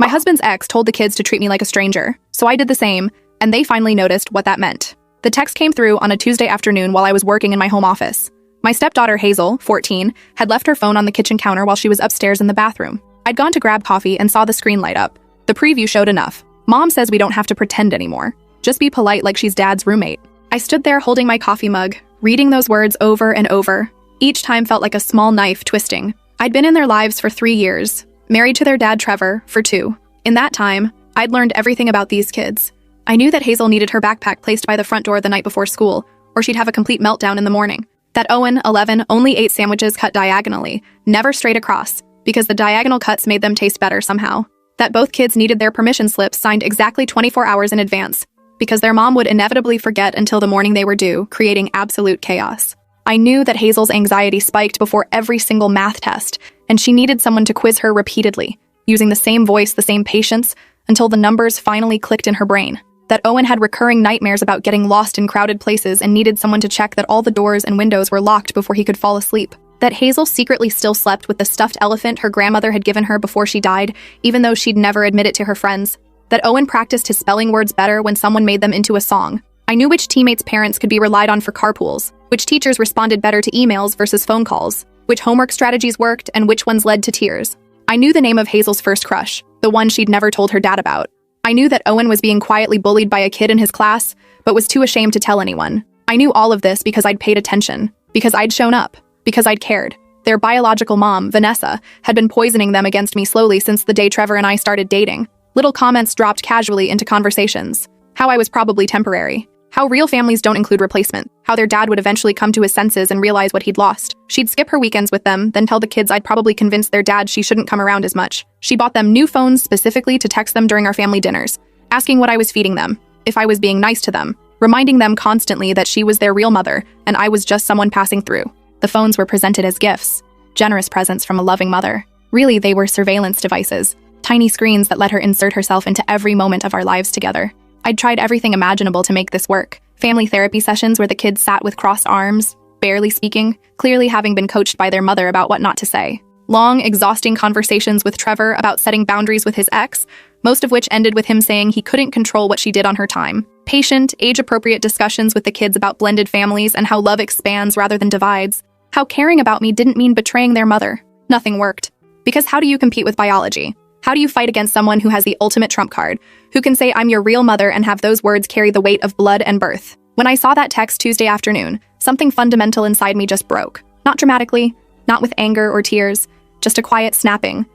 My husband's ex told the kids to treat me like a stranger, so I did the same, and they finally noticed what that meant. The text came through on a Tuesday afternoon while I was working in my home office. My stepdaughter, Hazel, 14, had left her phone on the kitchen counter while she was upstairs in the bathroom. I'd gone to grab coffee and saw the screen light up. The preview showed enough. Mom says we don't have to pretend anymore. Just be polite like she's Dad's roommate. I stood there holding my coffee mug, reading those words over and over. Each time felt like a small knife twisting. I'd been in their lives for 3 years, married to their dad, Trevor, for 2. In that time, I'd learned everything about these kids. I knew that Hazel needed her backpack placed by the front door the night before school, or she'd have a complete meltdown in the morning. That Owen, 11, only ate sandwiches cut diagonally, never straight across, because the diagonal cuts made them taste better somehow. That both kids needed their permission slips signed exactly 24 hours in advance, because their mom would inevitably forget until the morning they were due, creating absolute chaos. I knew that Hazel's anxiety spiked before every single math test, and she needed someone to quiz her repeatedly, using the same voice, the same patience, until the numbers finally clicked in her brain. That Owen had recurring nightmares about getting lost in crowded places and needed someone to check that all the doors and windows were locked before he could fall asleep. That Hazel secretly still slept with the stuffed elephant her grandmother had given her before she died, even though she'd never admit it to her friends. That Owen practiced his spelling words better when someone made them into a song. I knew which teammates' parents could be relied on for carpools, which teachers responded better to emails versus phone calls, which homework strategies worked, and which ones led to tears. I knew the name of Hazel's first crush, the one she'd never told her dad about. I knew that Owen was being quietly bullied by a kid in his class, but was too ashamed to tell anyone. I knew all of this because I'd paid attention, because I'd shown up, because I'd cared. Their biological mom, Vanessa, had been poisoning them against me slowly since the day Trevor and I started dating. Little comments dropped casually into conversations. How I was probably temporary. How real families don't include replacement. How their dad would eventually come to his senses and realize what he'd lost. She'd skip her weekends with them, then tell the kids I'd probably convinced their dad she shouldn't come around as much. She bought them new phones specifically to text them during our family dinners, asking what I was feeding them, if I was being nice to them, reminding them constantly that she was their real mother and I was just someone passing through. The phones were presented as gifts, generous presents from a loving mother. Really, they were surveillance devices, tiny screens that let her insert herself into every moment of our lives together. I'd tried everything imaginable to make this work. Family therapy sessions where the kids sat with crossed arms, barely speaking, clearly having been coached by their mother about what not to say. Long, exhausting conversations with Trevor about setting boundaries with his ex, most of which ended with him saying he couldn't control what she did on her time. Patient, age-appropriate discussions with the kids about blended families and how love expands rather than divides. How caring about me didn't mean betraying their mother. Nothing worked. Because how do you compete with biology? How do you fight against someone who has the ultimate trump card, who can say I'm your real mother and have those words carry the weight of blood and birth? When I saw that text Tuesday afternoon, something fundamental inside me just broke. Not dramatically, not with anger or tears, just a quiet snapping,